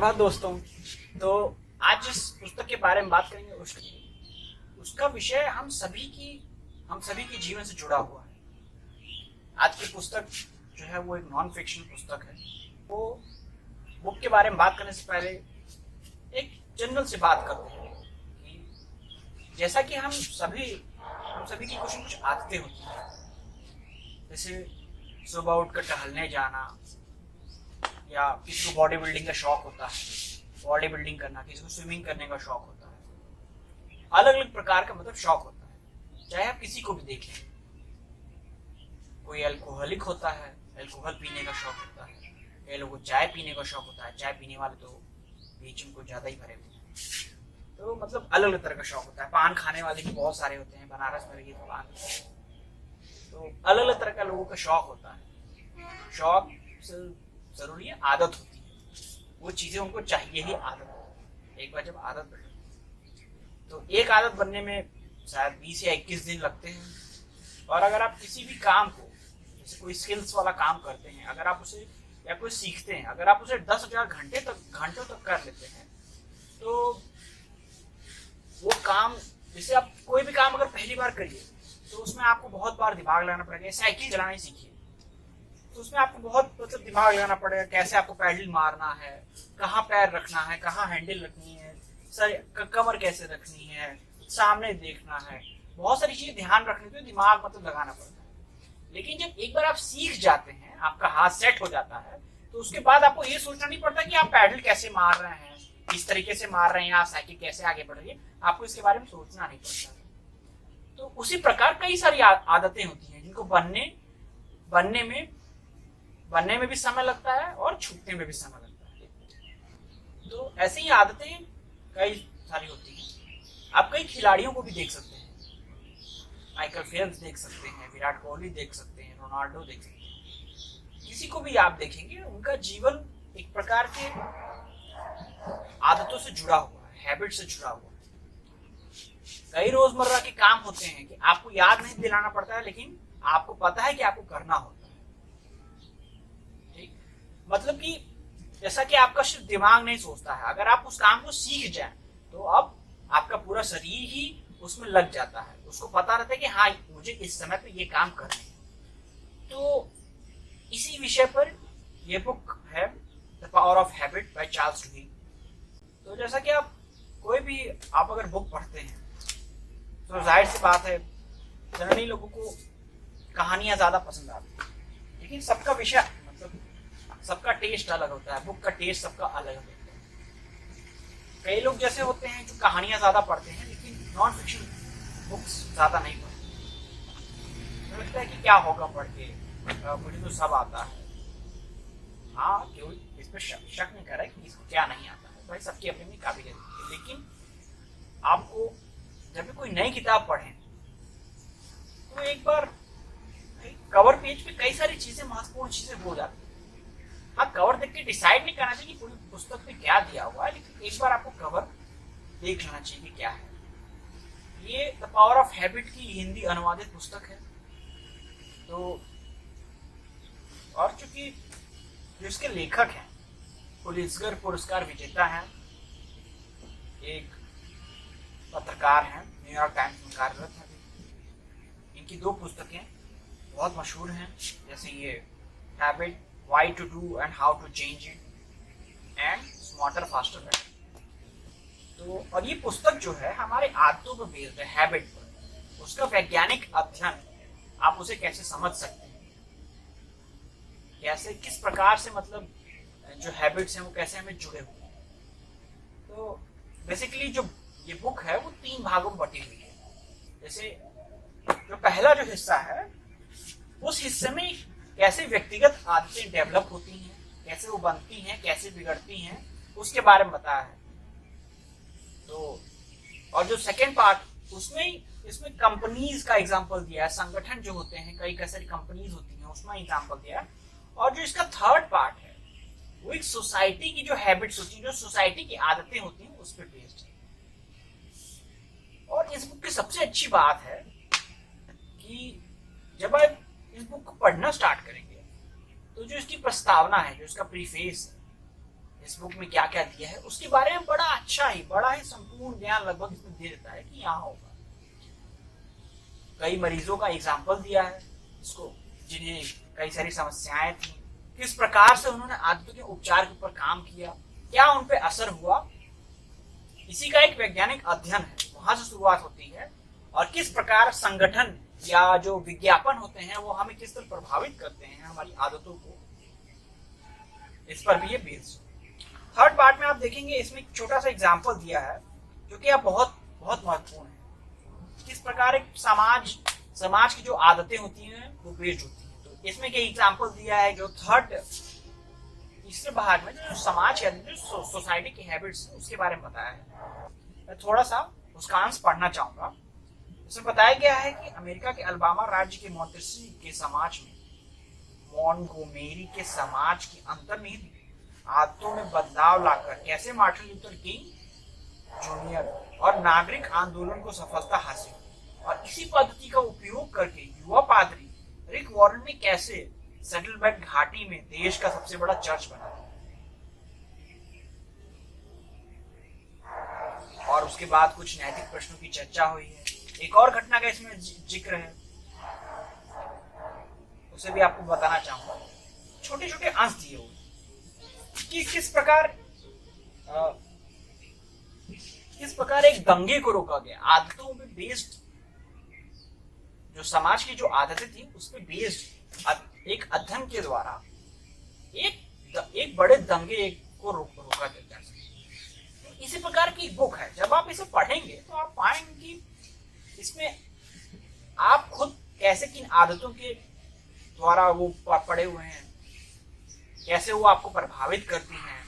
सुप्रभात दोस्तों। तो आज जिस पुस्तक के बारे में बात करेंगे उसका विषय हम सभी के जीवन से जुड़ा हुआ है। आज की पुस्तक जो है वो एक नॉन फिक्शन पुस्तक है। वो बुक के बारे में बात करने से पहले एक जनरल से बात करते हैं कि जैसा कि हम सभी की कुछ आदतें होती हैं। जैसे सुबह उठकर टहलने जाना, या किसी को बॉडी बिल्डिंग का शौक होता है, बॉडी बिल्डिंग करना, किसी को स्विमिंग करने का शौक होता है। अलग अलग प्रकार का शौक होता है। चाहे आप किसी को भी देख लें, कोई अल्कोहलिक होता है, अल्कोहल पीने का शौक होता है। कई लोगों को चाय पीने का शौक होता है। चाय पीने वाले तो बीच में कुछ ज्यादा ही भरे हुए हैं। तो अलग अलग तरह का शौक होता है। पान खाने वाले भी बहुत सारे होते हैं। बनारस में रहिए तो पान, तो अलग अलग तरह का लोगों का शौक होता है। शौक जरूरी है, आदत होती है। वो चीजें उनको चाहिए ही आदत। एक बार जब आदत बने तो एक आदत बनने में शायद 20 या 21 दिन लगते हैं। और अगर आप किसी भी काम को, जैसे कोई स्किल्स वाला काम करते हैं, अगर आप उसे या कोई सीखते हैं, अगर आप उसे 10,000 घंटों तक कर लेते हैं, तो वो काम, जैसे आप कोई भी काम अगर पहली बार करिए तो उसमें आपको बहुत बार दिमाग लगाना पड़ेगा। साइकिल चलाना ही सीखिए तो उसमें आपको बहुत दिमाग लगाना पड़ेगा। कैसे आपको पैडल मारना है, कहाँ पैर रखना है, कहाँ हैंडल रखनी है, सर कमर कैसे रखनी है, सामने देखना है, बहुत सारी चीजें ध्यान रखने के लिए दिमाग लगाना पड़ता है। लेकिन जब एक बार आप सीख जाते हैं, आपका हाथ सेट हो जाता है, तो उसके बाद आपको ये सोचना नहीं पड़ता कि आप पैडल कैसे मार रहे हैं, किस तरीके से मार रहे हैं, आप साइकिल कैसे आगे बढ़ रही है, आपको इसके बारे में सोचना नहीं पड़ता। तो उसी प्रकार कई सारी आदतें होती हैं जिनको बनने में भी समय लगता है और छूटने में भी समय लगता है। तो ऐसे ही आदतें कई सारी होती हैं। आप कई खिलाड़ियों को भी देख सकते हैं। माइकल फेल्प्स देख सकते हैं, विराट कोहली देख सकते हैं, रोनाल्डो देख सकते हैं। किसी को भी आप देखेंगे, उनका जीवन एक प्रकार के आदतों से जुड़ा हुआ है, हैबिट से जुड़ा हुआ है। कई रोजमर्रा के काम होते हैं कि आपको याद नहीं दिलाना पड़ता है, लेकिन आपको पता है कि आपको करना होता है। ठीक, कि जैसा कि आपका सिर्फ दिमाग नहीं सोचता है, अगर आप उस काम को सीख जाए तो अब आपका पूरा शरीर ही उसमें लग जाता है। उसको पता रहता है कि हाँ, मुझे इस समय पे ये काम करना है। तो इसी विषय पर ये बुक है, the power of habit by Charles Duhigg. तो जैसा कि आप अगर बुक पढ़ते हैं तो जाहिर सी बात है, जनरली लोगों को कहानियां ज्यादा पसंद आती है। लेकिन सबका विषय सबका टेस्ट अलग होता है। बुक का टेस्ट सबका अलग होता है। कई लोग जैसे होते हैं जो कहानियां ज्यादा पढ़ते हैं, लेकिन नॉन फिक्शन बुक्स ज्यादा नहीं पढ़ते। तो लगता है कि क्या होगा पढ़ के, मुझे तो सब आता है। हाँ, कोई इस पर शक नहीं कर रहा है कि इसको क्या नहीं आता है। भाई, सबकी अपनी अपनी काबिलियत है। लेकिन आपको जब भी कोई नई किताब पढ़ें तो एक बार कवर पेज पे कई सारी चीजें, महत्वपूर्ण चीजें हो जाती है। हाँ, कवर देख के डिसाइड नहीं करना चाहिए कि पूरी पुस्तक में क्या दिया हुआ है, लेकिन एक बार आपको कवर देख लेना चाहिए कि क्या है। ये द पावर ऑफ हैबिट की हिंदी अनुवादित पुस्तक है। तो और चूंकि जो इसके लेखक हैं, पुलित्जर पुरस्कार विजेता हैं, एक पत्रकार हैं, न्यूयॉर्क टाइम्स में कार्यरत हैं। इनकी 2 पुस्तकें बहुत मशहूर हैं, जैसे ये habit, Why to do and how to change it, and Smarter Faster Better। तो और ये पुस्तक जो है हमारे आदतों पर बेस्ड है, हैबिट पर। उसका वैज्ञानिक अध्ययन, आप उसे कैसे समझ सकते हैं, कैसे किस प्रकार से जो हैबिट्स हैं वो कैसे हमें जुड़े हुए हैं। तो बेसिकली जो ये बुक है वो 3 भागों में बटी हुई है। जैसे जो पहला जो हिस्सा है, उस हिस्से में कैसे व्यक्तिगत आदतें डेवलप होती हैं, कैसे वो बनती हैं, कैसे बिगड़ती हैं, उसके बारे में बताया है। तो और जो सेकेंड पार्ट, इसमें कंपनीज का एग्जांपल दिया है। संगठन जो होते हैं, कई सारी कंपनीज होती हैं, उसमें एग्जांपल दिया है। और जो इसका थर्ड पार्ट है वो एक सोसाइटी की जो हैबिट्स होती हैं, जो सोसाइटी की आदतें होती हैं, उस पर बेस्ड है। और इस बुक की सबसे अच्छी बात है कि जब आप इस बुक को पढ़ना स्टार्ट करेंगे तो जो इसकी प्रस्तावना है, जो इसका प्रीफेस है, इस बुक में क्या क्या दिया है उसके बारे में बड़ा ही संपूर्ण ज्ञान लगभग इसमें दे देता है कि यहाँ होगा। कई मरीजों का एग्जाम्पल दिया है इसको, जिन्हें कई सारी समस्याएं थी, किस प्रकार से उन्होंने आदतों के उपचार के ऊपर काम किया, क्या उन पे असर हुआ, इसी का एक वैज्ञानिक अध्ययन है, वहां से शुरुआत होती है। और किस प्रकार संगठन या जो विज्ञापन होते हैं वो हमें किस तरह प्रभावित करते हैं हमारी आदतों को, इस पर भी ये बेस्ड। थर्ड पार्ट में आप देखेंगे इसमें एक छोटा सा एग्जाम्पल दिया है जो कि अब बहुत बहुत महत्वपूर्ण है। किस प्रकार एक समाज की जो आदतें होती हैं वो बेस्ड होती है। तो इसमें क्या एग्जाम्पल दिया है, जो तीसरे भाग में जो समाज के जो सोसाइटी की हैबिट्स है उसके बारे में बताया है। मैं थोड़ा सा उसका अंश पढ़ना चाहूंगा। इसमें बताया गया है कि अमेरिका के अल्बामा राज्य के मॉन्टेसी के समाज में मॉन्टगोमेरी के समाज की अंतर्निहित आदतों में बदलाव लाकर कैसे मार्टिन लूथर किंग जूनियर और नागरिक आंदोलन को सफलता हासिल, और इसी पद्धति का उपयोग करके युवा पादरी रिक वॉरेन ने कैसे सेटलमेंट घाटी में देश का सबसे बड़ा चर्च बना, और उसके बाद कुछ नैतिक प्रश्नों की चर्चा हुई है। एक और घटना का इसमें जिक्र है, उसे भी आपको बताना चाहूंगा। छोटे छोटे अंश दिए हुए कि किस प्रकार एक दंगे को रोका गया, आदतों पे बेस्ड, जो समाज की जो आदतें थी उस पे बेस्ड एक अध्ययन के द्वारा एक बड़े दंगे को रोका जा सके। तो इसी प्रकार की बुक है, जब आप इसे पढ़ेंगे तो आप पाएंगे कि इसमें आप खुद कैसे किन आदतों के द्वारा वो पड़े हुए हैं, कैसे वो आपको प्रभावित करती हैं,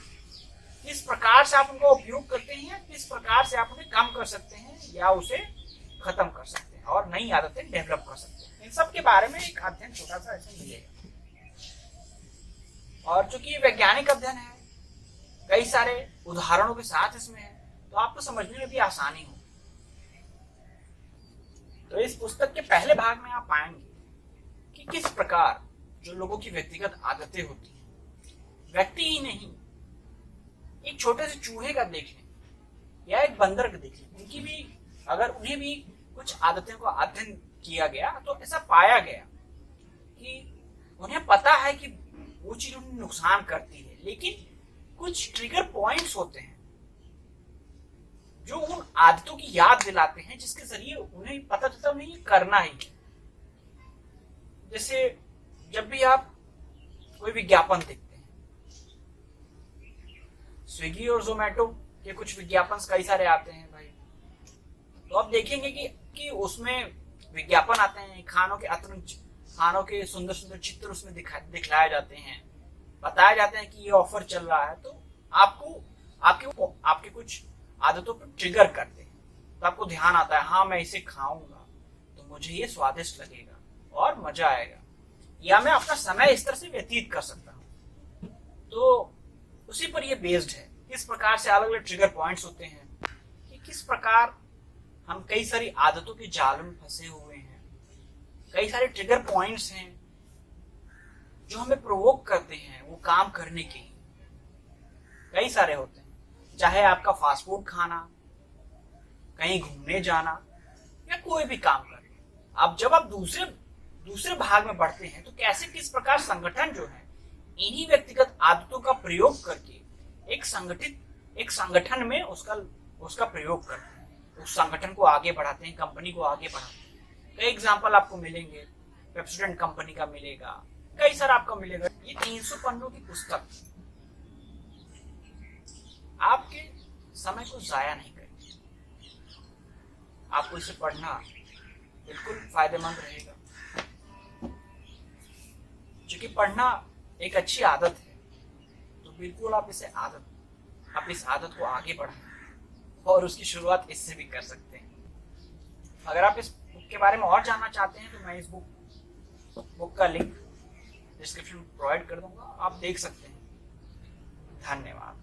किस प्रकार से आप उनका उपयोग करते हैं, किस प्रकार से आप उन्हें कम कर सकते हैं या उसे खत्म कर सकते हैं और नई आदतें डेवलप कर सकते हैं। इन सब के बारे में एक अध्ययन छोटा सा ऐसे मिलेगा। और चूंकि वैज्ञानिक अध्ययन है, कई सारे उदाहरणों के साथ इसमें है, तो आपको समझने में भी आसानी हो। तो इस पुस्तक के पहले भाग में आप पाएंगे कि किस प्रकार जो लोगों की व्यक्तिगत आदतें होती हैं, व्यक्ति ही नहीं, एक छोटे से चूहे का देख लें या एक बंदर का देख लें, उनकी भी अगर उन्हें भी कुछ आदतों का अध्ययन किया गया तो ऐसा पाया गया कि उन्हें पता है कि वो चीज उन्हें नुकसान करती है, लेकिन कुछ ट्रिगर पॉइंट्स होते हैं जो उन आदतों की याद दिलाते हैं, जिसके जरिए उन्हें पता चलता है उन्हें ये करना ही है। जैसे जब भी आप कोई विज्ञापन देखते हैं, स्विगी और जोमेटो के कुछ विज्ञापन कई सारे आते हैं भाई, तो आप देखेंगे कि उसमें विज्ञापन आते हैं, खानों के सुंदर सुंदर चित्र उसमें दिखलाए जाते हैं, बताया जाते हैं कि ये ऑफर चल रहा है, तो आपके कुछ आदतों पर ट्रिगर करते हैं, तो आपको ध्यान आता है हाँ मैं इसे खाऊंगा तो मुझे ये स्वादिष्ट लगेगा और मजा आएगा, या मैं अपना समय इस तरह से व्यतीत कर सकता हूँ। तो उसी पर ये बेस्ड है, किस प्रकार से अलग अलग ट्रिगर पॉइंट्स होते हैं, कि किस प्रकार हम कई सारी आदतों के जाल में फंसे हुए हैं, कई सारे ट्रिगर पॉइंट्स हैं जो हमें प्रोवोक करते हैं वो काम करने के, कई सारे होते हैं। चाहे आपका फास्ट फूड खाना, कहीं घूमने जाना या कोई भी काम करना। अब जब आप दूसरे भाग में बढ़ते हैं तो कैसे किस प्रकार संगठन जो है इन्हीं व्यक्तिगत आदतों का प्रयोग करके एक संगठन में उसका प्रयोग करते हैं, उस संगठन को आगे बढ़ाते हैं, कंपनी को आगे बढ़ाते हैं। कई एग्जाम्पल आपको मिलेंगे, पेप्सोडेंट कंपनी का मिलेगा, कई सारा आपको मिलेगा। ये 300 पन्नों की पुस्तक आपके समय को जाया नहीं करेगी, आपको इसे पढ़ना बिल्कुल फायदेमंद रहेगा, क्योंकि पढ़ना एक अच्छी आदत है। तो बिल्कुल आप इस आदत को आगे बढ़ाएं और उसकी शुरुआत इससे भी कर सकते हैं। अगर आप इस बुक के बारे में और जानना चाहते हैं तो मैं इस बुक का लिंक डिस्क्रिप्शन में प्रोवाइड कर दूंगा, आप देख सकते हैं। धन्यवाद।